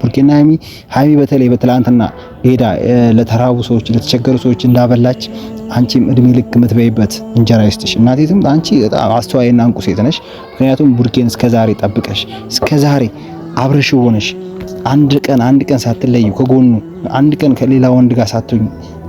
ቡርኬና ሃይሚ በተለይ በትላንትና ሄዳ ለተራቡ ሰዎች ለተቸገሩ ሰዎች እንዳበላች አንቺም እድሜ ልክ ምትበይበት እንጀራ ይስጥሽ። እናቴትም አንቺ በጣም አስተዋይና እንቁ ሴት ነሽ። ምክንያቱም ቡርኬን እስከዛሬ ጠብቀሽ እስከዛሬ አብረሽ ሆነሽ አንድ ቀን ሳትለዩ ከጎኑ አንድ ቀን ከሌላ ወንድ ጋር ሳትሆኚ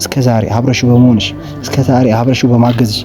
እስከዛሬ አብረሽ በመሆንሽ እስከዛሬ አብረሽ በማገዝሽ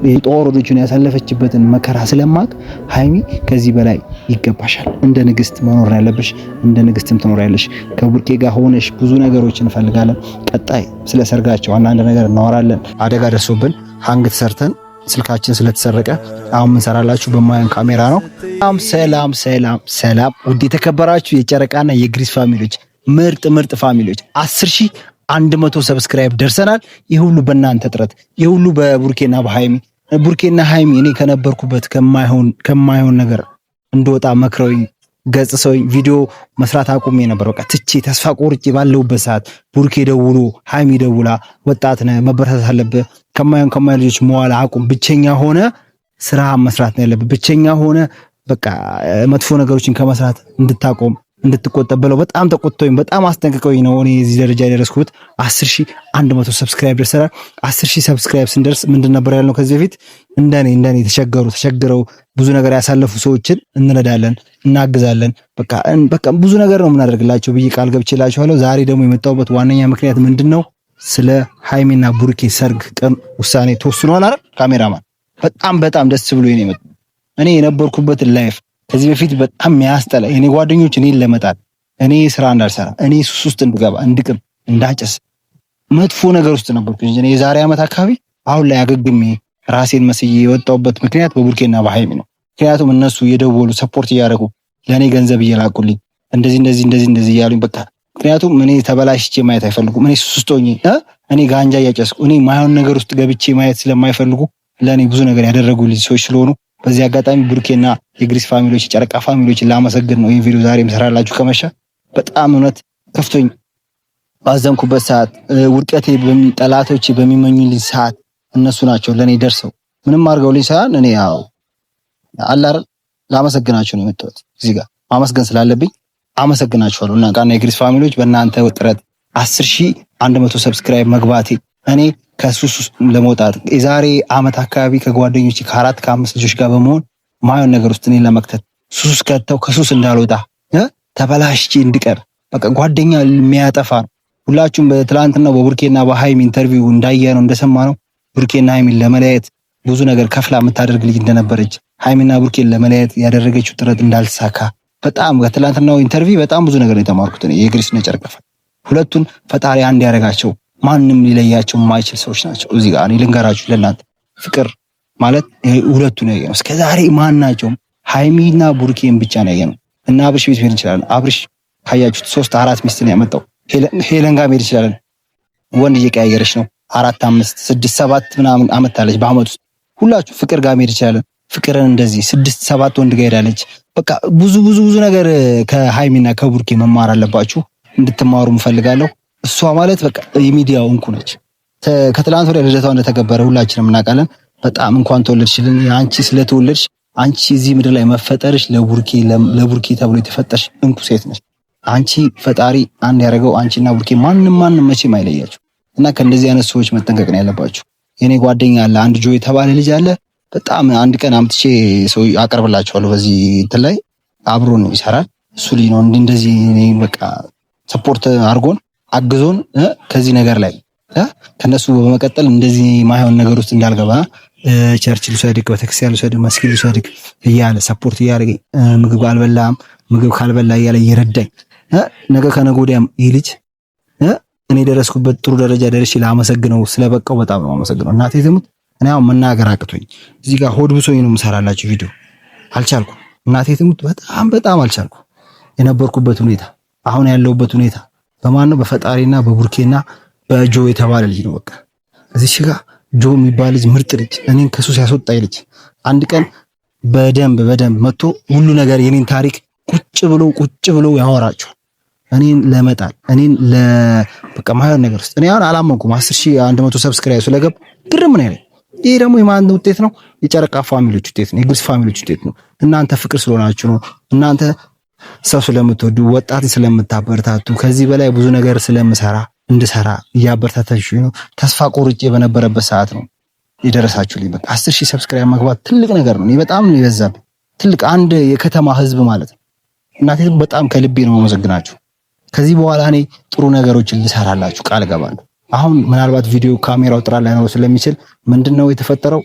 የጦር ልጁን ያሳለፈችበትን መከራ ስለማቅ ሃይሚ ከዚህ በላይ ይገባሻል። እንደ ንግስት መኖር ያለብሽ፣ እንደ ንግስትም ትኖሪያለሽ። ከቡርኬ ጋር ሆነሽ ብዙ ነገሮችን እንፈልጋለን። ቀጣይ ስለ ሰርጋቸው አንዳንድ ነገር እናወራለን። አደጋ ደርሶብን ሃንግ ተሰርተን ስልካችን ስለተሰረቀ አሁን ምን ሰራላችሁ በማያን ካሜራ ነው። ሰላም ውድ የተከበራችሁ የጨረቃና የግሪስ ፋሚሊዎች ምርጥ ፋሚሊዎች 10100 ሰብስክራይብ ደርሰናል። ይህ ሁሉ በእናንተ ጥረት፣ ይህ ሁሉ በቡርኬና በሃይሚ ቡርኬና ሃይሚ እኔ ከነበርኩበት ከማይሆን ነገር እንደወጣ መክረውኝ ገጽሰውኝ ቪዲዮ መስራት አቁሜ ነበር። በቃ ትቼ ተስፋ ቆርጬ ባለሁበት ሰዓት ቡርኬ ደውሎ ሃይሚ ደውላ ወጣት ነህ መበረታታት አለብህ ከማይሆን ልጆች መዋል አቁም፣ ብቸኛ ሆነ ስራ መስራት ነው ያለብህ፣ ብቸኛ ሆነ በቃ መጥፎ ነገሮችን ከመስራት እንድታቆም እንድትቆጠበለው በጣም ተቆጥቶኝ በጣም አስጠንቅቀውኝ ነው እኔ እዚህ ደረጃ የደረስኩት። 10100 ሰብስክራይብ ደርሰናል። 10000 ሰብስክራይብ ስንደርስ ምንድን ነበር ያልነው ከዚህ በፊት? እንደኔ ተቸግረው ብዙ ነገር ያሳለፉ ሰዎችን እንረዳለን፣ እናግዛለን፣ በቃ ብዙ ነገር ነው የምናደርግላቸው ብዬ ቃል ገብቼላችኋለሁ። ዛሬ ደግሞ የመጣሁበት ዋነኛ ምክንያት ምንድነው? ስለ ሃይሚና ቡርኬ ሰርግ ቀን ውሳኔ ተወስኗል አይደል? ካሜራማን በጣም ደስ ብሎኝ ነው የመጣሁት። እኔ የነበርኩበት ላይፍ ከዚህ በፊት በጣም የሚያስጠላ የኔ ጓደኞች እኔን ለመጣል እኔ ስራ እንዳልሰራ እኔ ሱስ ውስጥ እንድገባ እንድቅም እንዳጨስ መጥፎ ነገር ውስጥ ነበርኩ እንጂ የዛሬ ዓመት አካባቢ አሁን ላይ አገግሜ ራሴን መስዬ የወጣሁበት ምክንያት በቡርኬና በሃይሚ ነው። ምክንያቱም እነሱ የደወሉ ሰፖርት እያደረጉ ለእኔ ገንዘብ እየላኩልኝ እንደዚህ እያሉኝ በቃ ምክንያቱም እኔ ተበላሽቼ ማየት አይፈልጉም። እኔ ሱስ ውስጥ ሆኜ እኔ ጋንጃ እያጨስኩ እኔ ማይሆን ነገር ውስጥ ገብቼ ማየት ስለማይፈልጉ ለእኔ ብዙ ነገር ያደረጉልኝ ሰዎች ስለሆኑ በዚህ አጋጣሚ ቡርኬና የግሪስ ፋሚሊዎች የጨረቃ ፋሚሊዎች ላመሰግን ነው ይሄን ቪዲዮ ዛሬ መስራላችሁ። ከመሻ በጣም እውነት ከፍቶኝ ባዘንኩበት ሰዓት ውድቀቴ ጠላቶቼ በሚመኙልኝ ሰዓት እነሱ ናቸው ለኔ ደርሰው ምንም አድርገውልኝ ሳይሆን እኔ ያው አላር ላመሰግናችሁ ነው የመጣሁት። እዚህ ጋር ማመስገን ስላለብኝ አመሰግናችኋለሁ። እና ጋና የግሪስ ፋሚሊዎች በእናንተ ጥረት 10100 ሰብስክራይብ መግባቴ እኔ ከሱስ ለመውጣት የዛሬ ዓመት አካባቢ ከጓደኞቼ ከ4-5 ልጆች ጋር በመሆን ማየን ነገር ውስጥ እኔን ለመክተት ሱስ ከተው ከሱስ እንዳልወጣ ተበላሽቼ እንድቀር በቃ ጓደኛ የሚያጠፋ ነው። ሁላችሁም በትላንትና በቡርኬና በሃይሚ ኢንተርቪው እንዳየነው እንደሰማነው ቡርኬና ሃይሚን ለመለያየት ብዙ ነገር ከፍላ የምታደርግ ልጅ እንደነበረች ሃይሚና ቡርኬን ለመለያየት ያደረገችው ጥረት እንዳልተሳካ በጣም ከትላንትናው ኢንተርቪው በጣም ብዙ ነገር የተማርኩት ነው። የግሪስና ጨረቃ ሁለቱን ፈጣሪ አንድ ያደረጋቸው ማንም ሊለያቸው የማይችል ሰዎች ናቸው። እዚህ ጋር እኔ ልንገራችሁ ለእናንተ ፍቅር ማለት ሁለቱ ነው ያየነው። እስከዛሬ ማናቸውም ሃይሚና ቡርኬን ብቻ ነው ያየነው። እና አብርሽ ቤት ሄድ እንችላለን። አብርሽ ካያችሁት 3-4 ሚስት ነው ያመጣው። ሄለን ጋር ሄድ እንችላለን። ወንድ እየቀያየረች ነው 4-5-6-7 ምናምን አመጣለች በአመት ውስጥ። ሁላችሁ ፍቅር ጋር ሄድ እንችላለን። ፍቅርን እንደዚህ 6-7 ወንድ ጋር ሄዳለች። በቃ ብዙ ነገር ከሃይሚና ከቡርኬ መማር አለባችሁ። እንድትማሩ እንፈልጋለሁ። እሷ ማለት በቃ የሚዲያው እንቁ ነች። ከትላንት ወዲያ ልደታው እንደተከበረ ሁላችንም እናውቃለን። በጣም እንኳን ተወለድሽልን። አንቺ ስለተወለድሽ አንቺ እዚህ ምድር ላይ መፈጠርሽ ለቡርኬ ተብሎ የተፈጠርሽ እንቁ ሴት ነች። አንቺ ፈጣሪ አንድ ያደረገው አንቺና ቡርኬ ማንም መቼም አይለያችሁ እና ከእንደዚህ አይነት ሰዎች መጠንቀቅ ነው ያለባችሁ። የኔ ጓደኛ አለ አንድ ጆ የተባለ ልጅ አለ። በጣም አንድ ቀን አምጥቼ ሰው አቀርብላችኋለሁ። በዚህ እንትን ላይ አብሮ ነው ይሰራል። እሱ ልጅ ነው እንደዚህ በቃ ሰፖርት አድርጎን አግዞን ከዚህ ነገር ላይ ከነሱ በመቀጠል እንደዚህ ማይሆን ነገር ውስጥ እንዳልገባ ቸርች ልሰድክ በተክሲያን ልሰድክ መስጊድ ልሰድክ እያለ ሰፖርት እያደረገኝ ምግብ ካልበላ እያለ እየረዳኝ ነገ ከነገ ወዲያም ይህ ልጅ እኔ ደረስኩበት ጥሩ ደረጃ ደርሼ ላመሰግነው ስለበቃው በጣም ነው አመሰግነው። እናቴ ትሙት እኔ አሁን መናገር አቅቶኝ እዚህ ጋር ሆድ ብሶኝ ነው የምሰራላችሁ ቪዲዮ አልቻልኩም። እናቴ ትሙት በጣም አልቻልኩም። የነበርኩበት ሁኔታ አሁን ያለውበት ሁኔታ በማን ነው? በፈጣሪና በቡርኬና በጆ የተባለ ልጅ ነው። በቃ እዚህ ጋር ጆ የሚባል ልጅ ምርጥ ልጅ እኔን ከሱስ ያስወጣኝ ልጅ አንድ ቀን በደንብ መጥቶ ሁሉ ነገር የኔን ታሪክ ቁጭ ብሎ ያወራቸው እኔን ለመጣል እኔን በቃ ማይሆን ነገር ውስጥ እኔ አሁን አላመንኩም። 10100 ሰብስክራይብ ስለገባ ግርም ነው ያለኝ። ይሄ ደግሞ የማን ውጤት ነው? የጨረቃ ፋሚሊዎች ውጤት ነው። የግሪስ ፋሚሊዎች ውጤት ነው። እናንተ ፍቅር ስለሆናችሁ ነው። እናንተ ሰው ስለምትወዱ ወጣት ስለምታበረታቱ ከዚህ በላይ ብዙ ነገር እንድሰራ እያበረታታችሁ ነው። ተስፋ ቆርጬ በነበረበት ሰዓት ነው የደረሳችሁልኝ። በቃ 10,000 ሰብስክራይብ መግባት ትልቅ ነገር ነው። እኔ በጣም ነው የበዛብኝ። ትልቅ አንድ የከተማ ህዝብ ማለት ነው። እናቴ በጣም ከልቤ ነው የማመሰግናችሁ። ከዚህ በኋላ እኔ ጥሩ ነገሮችን ልሰራላችሁ ቃል ገባለሁ። አሁን ምናልባት ቪዲዮ ካሜራው ጥራት ላይ ነው ስለሚችል ምንድነው የተፈጠረው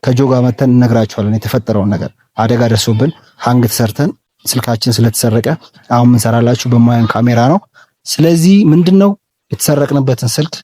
ከጆጋ መተን እነግራችኋለን። የተፈጠረውን ነገር አደጋ ደርሶብን ሃንግ ተሰርተን ስልካችን ስለተሰረቀ አሁን ምን ሰራላችሁ በማያን ካሜራ ነው። ስለዚህ ምንድነው የተሰረቅንበትን ስልክ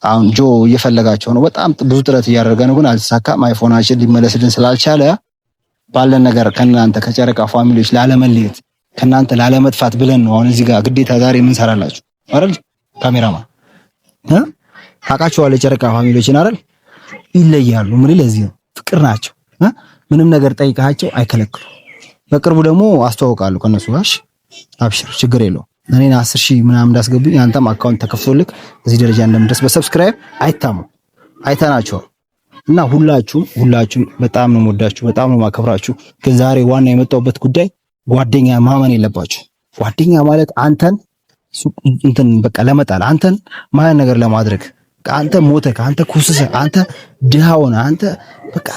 አሁን ጆ እየፈለጋቸው ነው። በጣም ብዙ ጥረት እያደረገ ነው፣ ግን አልተሳካም። አይፎናችን ሊመለስልን ስላልቻለ ባለን ነገር ከናንተ ከጨረቃ ፋሚሊዎች ላለመለየት ከናንተ ላለመጥፋት ብለን ነው አሁን እዚህ ጋር ግዴታ ዛሬ ምን ሰራላችሁ አይደል? ካሜራማን ታውቃቸዋለህ፣ የጨረቃ ፋሚሊዎችን አይደል? ይለያሉ። ምን ለዚህ ነው ፍቅር ናቸው። ምንም ነገር ጠይቃቸው አይከለክሉ። በቅርቡ ደግሞ አስተዋውቃለሁ ከነሱ ጋር። አብሽር ችግር የለውም። እኔን 10,000 ምናምን እንዳስገቡኝ አንተም አካውንት ተከፍቶልክ እዚህ ደረጃ እንደምደርስ በሰብስክራይብ አይተናቸዋል። እና ሁላችሁም በጣም ነው የምወዳችሁ፣ በጣም ነው የማከብራችሁ። ግን ዛሬ ዋና የመጣሁበት ጉዳይ ጓደኛ ማመን የለባችሁ። ጓደኛ ማለት አንተን በቃ ለመጣል አንተን ማያን ነገር ለማድረግ አንተ ሞተህ አንተ ኩስሰህ አንተ ድሃ ሆነህ አንተ በቃ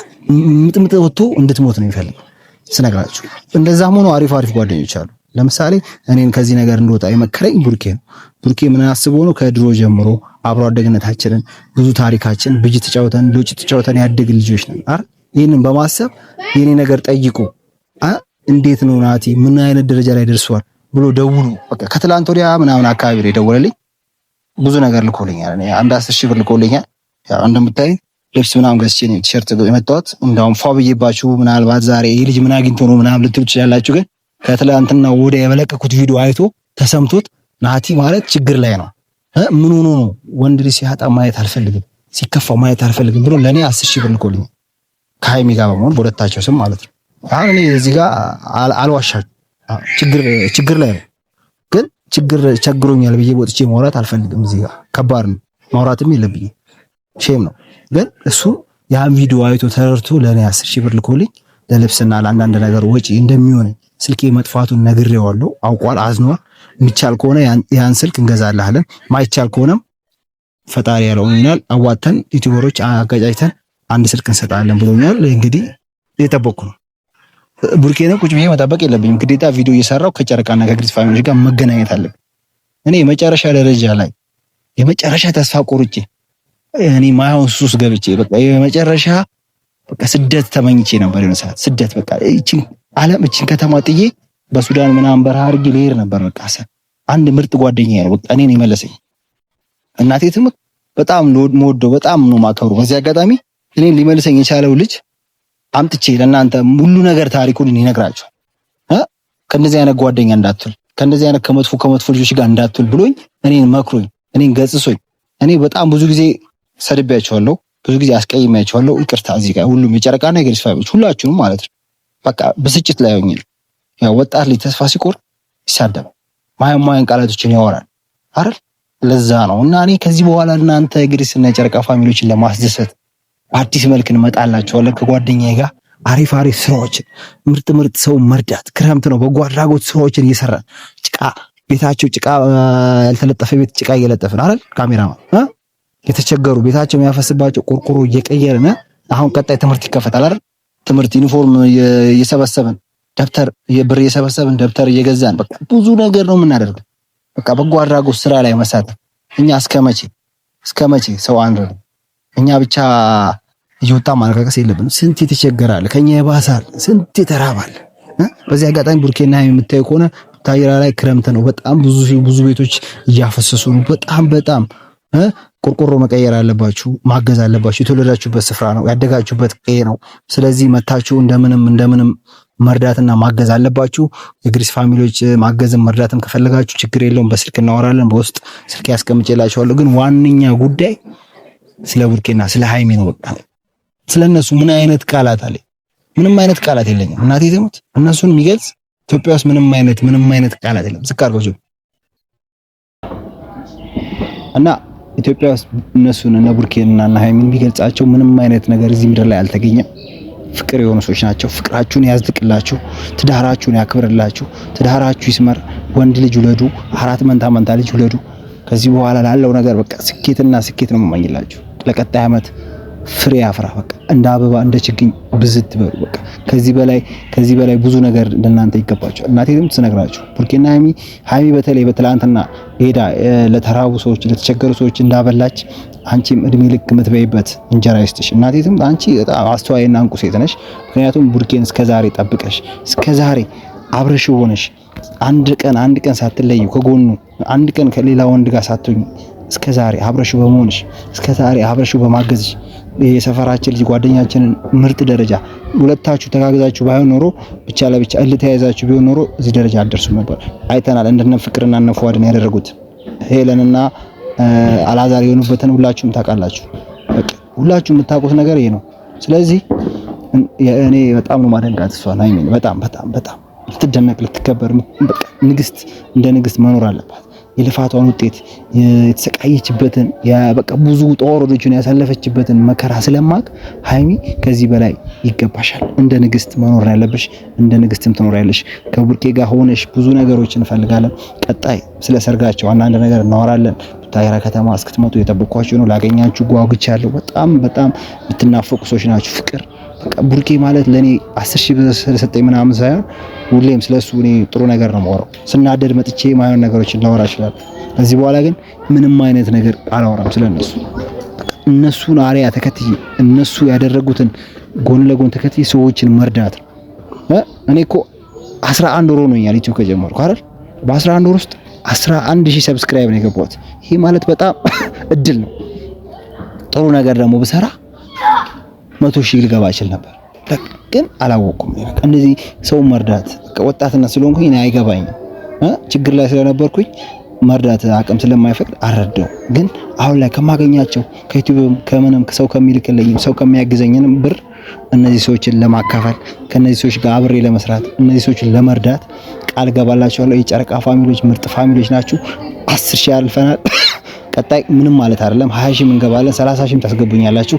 ምጥምጥ ወጥቶ እንድትሞት ነው የሚፈልገው ስነግራችሁ። እንደዛም ሆኖ አሪፍ ጓደኞች አሉ። ለምሳሌ እኔን ከዚህ ነገር እንደወጣ የመከረኝ ቡርኬ ነው። ቡርኬ ምን አስቦ ነው ከድሮ ጀምሮ አብሮ አደግነታችንን ብዙ ታሪካችን ብጅ ተጫውተን ሎጭ ተጫውተን ያደግን ልጆች ነን አይደል? ይሄንን በማሰብ የኔ ነገር ጠይቁ እንዴት ነው ናቲ ምን አይነት ደረጃ ላይ ደርሷል ብሎ ደውሉ። በቃ ከትላንት ወዲያ ምናምን አካባቢ ላይ ደወለልኝ። ብዙ ነገር ልኮልኛል። እኔ አንድ 10,000 ብር ልኮልኛል። ያው እንደምታይ ልብስ ምናምን ገዝቼ ነው ቲሸርት የመጣሁት። እንደውም ፏብዬባችሁ ምናልባት ዛሬ ይሄ ልጅ ምን አግኝቶ ነው ምናምን ልትሉ ትችላላችሁ። ግን ከትላንትና ወዲያ የበለቀኩት ቪዲዮ አይቶ ተሰምቶት ናቲ ማለት ችግር ላይ ነው። ምን ሆኖ ነው ወንድ ልጅ ሲያጣ ማየት አልፈልግም፣ ሲከፋ ማየት አልፈልግም ብሎ ለኔ 10,000 ብር ልኮልኛል። ከሃይሚ ጋር በመሆን በሁለታቸው ስም ማለት ነው። አሁን እኔ እዚህ ጋር አልዋሻችሁም፣ ችግር ላይ ነው። ግን ችግር ቸግሮኛል ብዬ ወጥቼ ማውራት አልፈልግም። እዚህ ጋር ከባድ ነው፣ ማውራትም የለብኝም ሼም ነው። ግን እሱ ያን ቪዲዮ አይቶ ተረድቶ ለኔ 10,000 ብር ልኮልኝ ለልብስና ለአንዳንድ ነገር ወጪ እንደሚሆን ስልኬ መጥፋቱን ነግሬዋለሁ። አውቋል፣ አዝኗል። የሚቻል ከሆነ ያን ስልክ እንገዛልሃለን፣ ማይቻል ከሆነም ፈጣሪ ያለው ይሆናል። አዋተን ዩቲዩበሮች አጋጫይተን አንድ ስልክ እንሰጣለን ብሎኛል። እንግዲህ እየጠበቅኩ ነው። ቡርኬ ነው ቁጭ ብዬ መጠበቅ የለብኝም። ግዴታ ቪዲዮ እየሰራው ከጨረቃና ከግሪስ ፋሚሊዎች ጋር መገናኘት አለብኝ። እኔ የመጨረሻ ደረጃ ላይ የመጨረሻ ተስፋ ቆርጬ እኔ ማይሆን ሱስ ገብቼ በቃ የመጨረሻ በቃ ስደት ተመኝቼ ነበር። የሆነ ሰዓት ስደት በቃ እቺን ከተማ ጥዬ በሱዳን ምናምን በረሃ አድርጌ ልሄድ ነበር። በቃ አንድ ምርጥ ጓደኛዬ ነው በቃ እኔን የመለሰኝ። እናቴ ትምት በጣም የምወደው በጣም ነው የማከብረው። በዚህ አጋጣሚ እኔን ሊመልሰኝ የቻለው ልጅ አምጥቼ ለእናንተ ሁሉ ነገር ታሪኩን ይነግራቸው። ከእንደዚህ አይነት ጓደኛ እንዳትል፣ ከእንደዚህ አይነት ከመጥፎ ልጆች ጋር እንዳትል ብሎኝ እኔን መክሮኝ እኔን ገጽሶኝ። እኔ በጣም ብዙ ጊዜ ሰድቤያቸዋለሁ፣ ብዙ ጊዜ አስቀይሜያቸዋለሁ። ይቅርታ እዚህ ጋር ሁሉም የጨረቃና የግሪስ ፋሚሊዎች ሁላችሁንም ማለት ነው። በቃ ብስጭት ላይ ሆኜ ያው ወጣት ልጅ ተስፋ ሲቆርጥ ይሳደባል፣ ማየን ቃላቶችን ያወራል አይደል? ለዛ ነው እና እኔ ከዚህ በኋላ እናንተ የግሪስ እና የጨረቃ ፋሚሊዎችን ለማስደሰት በአዲስ መልክ እንመጣላቸዋለን። ከጓደኛዬ ጋር አሪፍ ስራዎችን ምርጥ ሰው መርዳት፣ ክረምት ነው በጎ አድራጎት ስራዎችን እየሰራን ቤታቸው ጭቃ ያልተለጠፈ ቤት ጭቃ እየለጠፍን አይደል? ካሜራማን የተቸገሩ ቤታቸው የሚያፈስባቸው ቆርቆሮ እየቀየርን አሁን ቀጣይ ትምህርት ይከፈታል አይደል? ትምህርት ዩኒፎርም እየሰበሰብን ደብተር ብር እየሰበሰብን ደብተር እየገዛን በቃ ብዙ ነገር ነው የምናደርገው። በቃ በጎ አድራጎት ስራ ላይ መሳተፍ። እኛ እስከ መቼ ሰው አንረዳ? እኛ ብቻ እየወጣ ማለቃቀስ የለብንም። ስንት የተቸገራል፣ ከኛ የባሳል፣ ስንት የተራባል። በዚህ አጋጣሚ ቡርኬና የምታዩ ከሆነ ታይራ ላይ ክረምት ነው። በጣም ብዙ ቤቶች እያፈሰሱ ነው። በጣም ቆርቆሮ መቀየር አለባችሁ፣ ማገዝ አለባችሁ። የተወለዳችሁበት ስፍራ ነው፣ ያደጋችሁበት ቀዬ ነው። ስለዚህ መታችሁ እንደምንም መርዳትና ማገዝ አለባችሁ። የግሪስ ፋሚሊዎች ማገዝም መርዳትም ከፈለጋችሁ ችግር የለውም፣ በስልክ እናወራለን። በውስጥ ስልክ ያስቀምጬላችኋለሁ። ግን ዋነኛ ጉዳይ ስለ ቡርኬና ስለ ሃይሚ ነው። በቃ ስለነሱ ምን አይነት ቃላት አለ? ምንም አይነት ቃላት የለኝም። እናቴ ትሙት እነሱን የሚገልጽ ኢትዮጵያ ውስጥ ምንም አይነት ቃላት የለም። ዝቅ አድርገው እና ኢትዮጵያ ውስጥ እነሱን እና ቡርኬንና ሃይሚን የሚገልጻቸው ምንም አይነት ነገር እዚህ ምድር ላይ አልተገኘም። ፍቅር የሆኑ ሰዎች ናቸው። ፍቅራችሁን ያዝልቅላችሁ፣ ትዳራችሁን ያክብርላችሁ፣ ትዳራችሁ ይስመር። ወንድ ልጅ ውለዱ፣ 4 መንታ ልጅ ውለዱ። ከዚህ በኋላ ላለው ነገር በቃ ስኬትና ስኬት ነው የምመኝላችሁ። ለቀጣይ ዓመት ፍሬ ያፍራ። በቃ እንደ አበባ እንደ ችግኝ ብዝት በሉ። በቃ ከዚህ በላይ ብዙ ነገር ለእናንተ ይገባቸው። እናቴም ትነግራችሁ ቡርኬና ሀይሚ በተለይ በትላንትና ሄዳ ለተራቡ ሰዎች ለተቸገሩ ሰዎች እንዳበላች አንቺም እድሜ ልክ የምትበይበት እንጀራ ይስጥሽ። እናቴም አንቺ በጣም አስተዋይና እንቁ ሴት ነሽ። ምክንያቱም ቡርኬን እስከዛሬ ጠብቀሽ እስከዛሬ አብረሽ ሆነሽ አንድ ቀን ሳትለዩ ከጎኑ አንድ ቀን ከሌላ ወንድ ጋር ሳትሆኝ እስከዛሬ አብረሽ በመሆንሽ እስከዛሬ አብረሽ በማገዝሽ የሰፈራችን ልጅ ጓደኛችንን ምርጥ ደረጃ ሁለታችሁ ተጋግዛችሁ ባይሆን ኖሮ ብቻ ለብቻ ተያይዛችሁ ቢሆን ኖሮ እዚህ ደረጃ አደርሱም ነበር። አይተናል እንደነ ፍቅርና እነ ፉአድን ያደረጉት ሄለንና አላዛር የሆኑበትን ሁላችሁም ታውቃላችሁ። በቃ ሁላችሁም የምታውቁት ነገር ይሄ ነው። ስለዚህ እኔ በጣም ነው ማደንቃት እሷን ሀይሚን በጣም ልትደነቅ ልትከበር በቃ ንግስት እንደ ንግስት መኖር አለባት። የልፋቷን ውጤት የተሰቃየችበትን በቃ ብዙ ጦርነቶችን ያሳለፈችበትን መከራ ስለማቅ ሀይሚ ከዚህ በላይ ይገባሻል። እንደ ንግስት መኖር ያለብሽ፣ እንደ ንግስትም ትኖሪያለሽ። ከቡርኬ ጋር ሆነሽ ብዙ ነገሮችን እንፈልጋለን። ቀጣይ ስለ ሰርጋቸው አንዳንድ ነገር እናወራለን። ቡታየራ ከተማ እስክትመጡ የጠበቅኳችሁ ነው። ላገኛችሁ ጓጉቻለሁ። በጣም የምትናፈቁ ሰዎች ናችሁ። ፍቅር በቃ ቡርኬ ማለት ለኔ 10,000 ብር ስለሰጠኝ ምናምን ሳይሆን ሁሌም ስለሱ እኔ ጥሩ ነገር ነው የማወራው። ስናደድ መጥቼ ማይሆን ነገሮችን ላወራ እችላለሁ። ከዚህ በኋላ ግን ምንም አይነት ነገር አላወራም ስለነሱ። እነሱን አሪያ ተከትዬ እነሱ ያደረጉትን ጎን ለጎን ተከትዬ ሰዎችን መርዳት ነው። እኔ እኮ 11 ወር ሆኖኛል ዩቲዩብ ከጀመርኩ አይደል? በ11 ወር ውስጥ 11,000 ሰብስክራይብ ነው የገባሁት። ይሄ ማለት በጣም እድል ነው። ጥሩ ነገር ደግሞ ብሰራ 100,000 ልገባ እችል ነበር፣ ግን አላወቅኩም። በቃ እንደዚህ ሰው መርዳት በቃ ወጣትነት ስለሆንኩኝ እኔ አይገባኝም። ችግር ላይ ስለነበርኩኝ መርዳት አቅም ስለማይፈቅድ አልረዳው። ግን አሁን ላይ ከማገኛቸው ከዩቲዩብም ከምንም ሰው ከሚልክልኝም ሰው ከሚያግዘኝንም ብር እነዚህ ሰዎችን ለማካፈል ከነዚህ ሰዎች ጋር አብሬ ለመስራት እነዚህ ሰዎችን ለመርዳት ቃል ገባላችኋለሁ። የጨረቃ ፋሚሊዎች ምርጥ ፋሚሊዎች ናችሁ። 10,000 አልፈናል። ቀጣይ ምንም ማለት አይደለም 20,000 እንገባለን። 30,000 ታስገቡኛላችሁ፣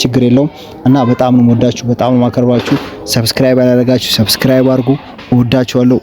ችግር የለውም። እና በጣም ነው የምወዳችሁ፣ በጣም ነው የማከብራችሁ። ሰብስክራይብ ያላደረጋችሁ ሰብስክራይብ አድርጉ። እወዳችኋለሁ።